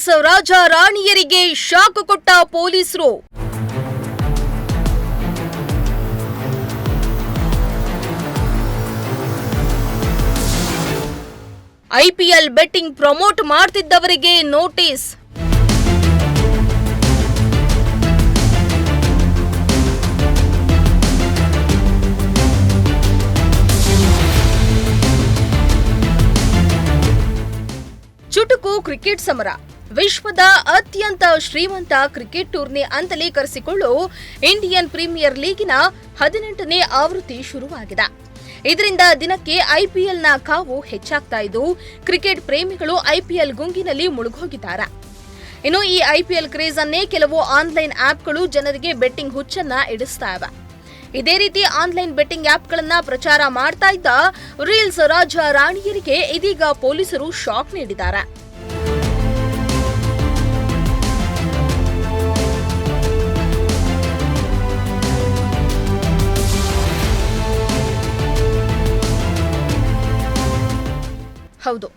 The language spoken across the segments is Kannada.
ರೀಲ್ಸ್ ರಾಜ ರಾಣಿಯರಿಗೆ ಶಾಕ್ ಕೊಟ್ಟ ಪೊಲೀಸರು. ಐಪಿಎಲ್ ಬೆಟ್ಟಿಂಗ್ ಪ್ರಮೋಟ್ ಮಾಡ್ತಿದ್ದವರಿಗೆ ನೋಟಿಸ್. ಚುಟುಕು ಕ್ರಿಕೆಟ್ ಸಮರ. ವಿಶ್ವದ ಅತ್ಯಂತ ಶ್ರೀಮಂತ ಕ್ರಿಕೆಟ್ ಟೂರ್ನಿ ಅಂತಲೇ ಕರೆಸಿಕೊಳ್ಳೋ ಇಂಡಿಯನ್ ಪ್ರೀಮಿಯರ್ ಲೀಗಿನ 18ನೇ ಆವೃತ್ತಿ ಶುರುವಾಗಿದೆ. ಇದರಿಂದ ದಿನಕ್ಕೆ ಐಪಿಎಲ್ನ ಕಾವು ಹೆಚ್ಚಾಗ್ತಾ ಇದ್ದು, ಕ್ರಿಕೆಟ್ ಪ್ರೇಮಿಗಳು ಐಪಿಎಲ್ ಗುಂಗಿನಲ್ಲಿ ಮುಳುಗೋಗಿದ್ದಾರೆ. ಇನ್ನು ಈ ಐಪಿಎಲ್ ಕ್ರೇಜ್ ಅನ್ನೇ ಕೆಲವು ಆನ್ಲೈನ್ ಆಪ್ಗಳು ಜನರಿಗೆ ಬೆಟ್ಟಿಂಗ್ ಹುಚ್ಚನ್ನ ಇಡಿಸ್ತಾ ಇವೆ. ಇದೇ ರೀತಿ ಆನ್ಲೈನ್ ಬೆಟ್ಟಿಂಗ್ ಆಪ್ಗಳನ್ನ ಪ್ರಚಾರ ಮಾಡ್ತಾ ಇದ್ದ ರೀಲ್ಸ್ ರಾಜ ರಾಣಿಯರಿಗೆ ಇದೀಗ ಪೊಲೀಸರು ಶಾಕ್ ನೀಡಿದ್ದಾರೆ. ಹೌದು,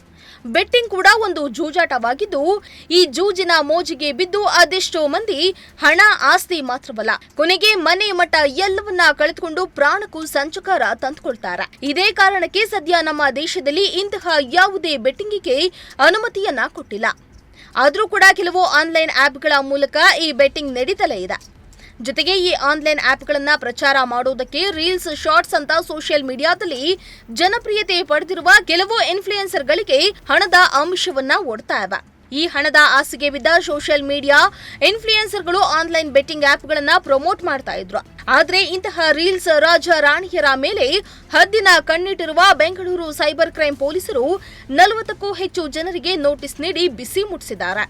ಬೆಟ್ಟಿಂಗ್ ಕೂಡ ಒಂದು ಜೂಜಾಟವಾಗಿದ್ದು, ಈ ಜೂಜಿನ ಮೋಜಿಗೆ ಬಿದ್ದು ಅದೆಷ್ಟೋ ಮಂದಿ ಹಣ ಆಸ್ತಿ ಮಾತ್ರವಲ್ಲ, ಕೊನೆಗೆ ಮನೆ ಮಠ ಎಲ್ಲವನ್ನ ಕಳೆದುಕೊಂಡು ಪ್ರಾಣಕ್ಕೂ ಸಂಚಕಾರ ತಂದುಕೊಳ್ತಾರೆ. ಇದೇ ಕಾರಣಕ್ಕೆ ಸದ್ಯ ನಮ್ಮ ದೇಶದಲ್ಲಿ ಇಂತಹ ಯಾವುದೇ ಬೆಟ್ಟಿಂಗಿಗೆ ಅನುಮತಿಯನ್ನ ಕೊಟ್ಟಿಲ್ಲ. ಆದರೂ ಕೂಡ ಕೆಲವು ಆನ್ಲೈನ್ ಆಪ್ಗಳ ಮೂಲಕ ಈ ಬೆಟ್ಟಿಂಗ್ ನಡೀತಲೇ ಇದೆ. ಜೊತೆಗೆ ಈ ಆನ್ಲೈನ್ ಆಪ್ಗಳನ್ನ ಪ್ರಚಾರ ಮಾಡೋದಕ್ಕೆ ರೀಲ್ಸ್, ಶಾರ್ಟ್ಸ್ ಅಂತ ಸೋಷಿಯಲ್ ಮೀಡಿಯಾದಲ್ಲಿ ಜನಪ್ರಿಯತೆ ಪಡೆದಿರುವ ಕೆಲವು ಇನ್ಫ್ಲೂಯೆನ್ಸರ್ಗಳಿಗೆ ಹಣದ ಅಂಶವನ್ನ ಒಡ್ತಾ ಇವೆ. ಈ ಹಣದ ಆಸೆಗೆ ಬಿದ್ದ ಸೋಷಿಯಲ್ ಮೀಡಿಯಾ ಇನ್ಫ್ಲೂಯೆನ್ಸರ್ಗಳು ಆನ್ಲೈನ್ ಬೆಟ್ಟಿಂಗ್ ಆಪ್ಗಳನ್ನ ಪ್ರಮೋಟ್ ಮಾಡ್ತಾ ಇದ್ರು. ಆದ್ರೆ ಇಂತಹ ರೀಲ್ಸ್ ರಾಜ ರಾಣಿಯರ ಮೇಲೆ ಹದ್ದಿನ ಕಣ್ಣಿಟ್ಟಿರುವ ಬೆಂಗಳೂರು ಸೈಬರ್ ಕ್ರೈಂ ಪೊಲೀಸರು 40ಕ್ಕೂ ಹೆಚ್ಚು ಜನರಿಗೆ ನೋಟಿಸ್ ನೀಡಿ ಬಿಸಿ ಮುಟ್ಟಿಸಿದ್ದಾರೆ.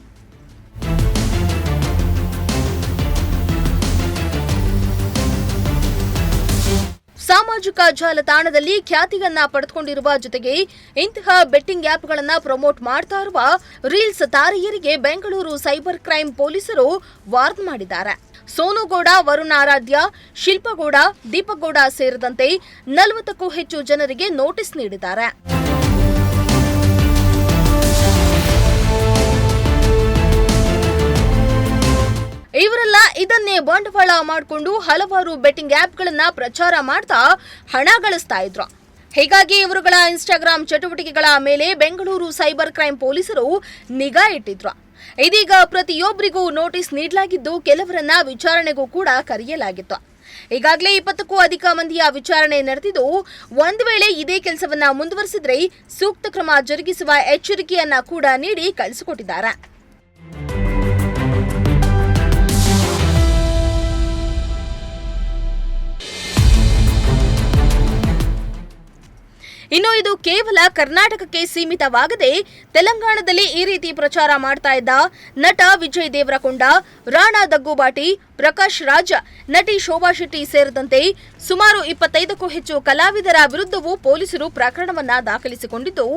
ಸಾಮಾಜಿಕ ಜಾಲತಾಣದಲ್ಲಿ ಖ್ಯಾತಿಯನ್ನ ಪಡೆದುಕೊಂಡಿರುವ ಜೊತೆಗೆ ಇಂತಹ ಬೆಟ್ಟಿಂಗ್ ಆಪ್ಗಳನ್ನ ಪ್ರಮೋಟ್ ಮಾಡ್ತಾ ಇರುವ ರೀಲ್ಸ್ ತಾರೆಯರಿಗೆ ಬೆಂಗಳೂರು ಸೈಬರ್ ಕ್ರೈಂ ಪೊಲೀಸರು ವಾರ್ನ್ ಮಾಡಿದ್ದಾರೆ. ಸೋನು ಗೌಡ, ವರುಣ್ ಆರಾಧ್ಯ, ಶಿಲ್ಪಗೌಡ, ದೀಪಗೌಡ ಸೇರಿದಂತೆ 40ಕ್ಕೂ ಹೆಚ್ಚು ಜನರಿಗೆ ನೋಟಿಸ್ ನೀಡಿದ್ದಾರೆ. ಇವರೆಲ್ಲ ಇದನ್ನೇ ಬಂಡವಾಳ ಮಾಡಿಕೊಂಡು ಹಲವಾರು ಬೆಟ್ಟಿಂಗ್ ಆಪ್ಗಳನ್ನ ಪ್ರಚಾರ ಮಾಡ್ತಾ ಹಣ ಗಳಿಸ್ತಾ ಇದ್ರು. ಹೀಗಾಗಿ ಇವರುಗಳ ಇನ್ಸ್ಟಾಗ್ರಾಮ್ ಚಟುವಟಿಕೆಗಳ ಮೇಲೆ ಬೆಂಗಳೂರು ಸೈಬರ್ ಕ್ರೈಂ ಪೊಲೀಸರು ನಿಗಾ ಇಟ್ಟಿದ್ರು. ಇದೀಗ ಪ್ರತಿಯೊಬ್ಬರಿಗೂ ನೋಟಿಸ್ ನೀಡಲಾಗಿದ್ದು, ಕೆಲವರನ್ನ ವಿಚಾರಣೆಗೂ ಕೂಡ ಕರೆಯಲಾಗಿತ್ತು. ಈಗಾಗಲೇ 20ಕ್ಕೂ ಅಧಿಕ ಮಂದಿಯ ವಿಚಾರಣೆ ನಡೆದಿದ್ದು, ಒಂದು ವೇಳೆ ಇದೇ ಕೆಲಸವನ್ನ ಮುಂದುವರೆಸಿದ್ರೆ ಸೂಕ್ತ ಕ್ರಮ ಜರುಗಿಸುವ ಎಚ್ಚರಿಕೆಯನ್ನ ಕೂಡ ನೀಡಿ ಕಳಿಸಿಕೊಟ್ಟಿದ್ದಾರೆ. ಇನ್ನು ಇದು ಕೇವಲ ಕರ್ನಾಟಕಕ್ಕೆ ಸೀಮಿತವಾಗದೆ ತೆಲಂಗಾಣದಲ್ಲಿ ಈ ರೀತಿ ಪ್ರಚಾರ ಮಾಡ್ತಾ ಇದ್ದ ನಟ ವಿಜಯ್ ದೇವರಕೊಂಡ, ರಾಣಾ ದಗ್ಗುಬಾಟಿ, ಪ್ರಕಾಶ್ ರಾಜ್, ನಟಿ ಶೋಭಾ ಶೆಟ್ಟಿ ಸೇರಿದಂತೆ ಸುಮಾರು 25ಕ್ಕೂ ಹೆಚ್ಚು ಕಲಾವಿದರ ವಿರುದ್ಧವೂ ಪೊಲೀಸರು ಪ್ರಕರಣವನ್ನ ದಾಖಲಿಸಿಕೊಂಡಿದ್ದು,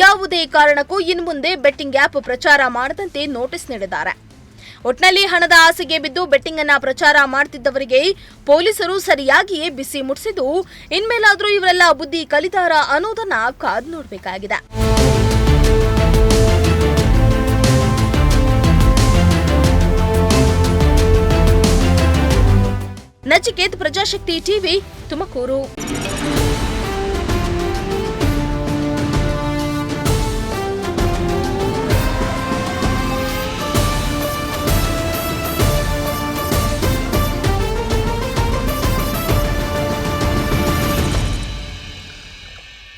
ಯಾವುದೇ ಕಾರಣಕ್ಕೂ ಇನ್ಮುಂದೆ ಬೆಟ್ಟಿಂಗ್ ಆಪ್ ಪ್ರಚಾರ ಮಾಡದಂತೆ ನೋಟಿಸ್ ನೀಡಿದ್ದಾರೆ. ಒಟ್ನಲ್ಲಿ ಹಣದ ಆಸೆಗೆ ಬಿದ್ದು ಬೆಟ್ಟಿಂಗ್ ಅನ್ನ ಪ್ರಚಾರ ಮಾಡ್ತಿದ್ದವರಿಗೆ ಪೊಲೀಸರು ಸರಿಯಾಗಿಯೇ ಬಿಸಿ ಮುಟ್ಟಿಸಿದ್ದು, ಇನ್ಮೇಲಾದ್ರೂ ಇವರೆಲ್ಲ ಬುದ್ಧಿ ಕಲಿತಾರ ಅನ್ನೋದನ್ನ ಕಾದು ನೋಡಬೇಕಾಗಿದೆ. ನಚಿಕೇತ್, ಪ್ರಜಾಶಕ್ತಿ ಟಿವಿ, ತುಮಕೂರು.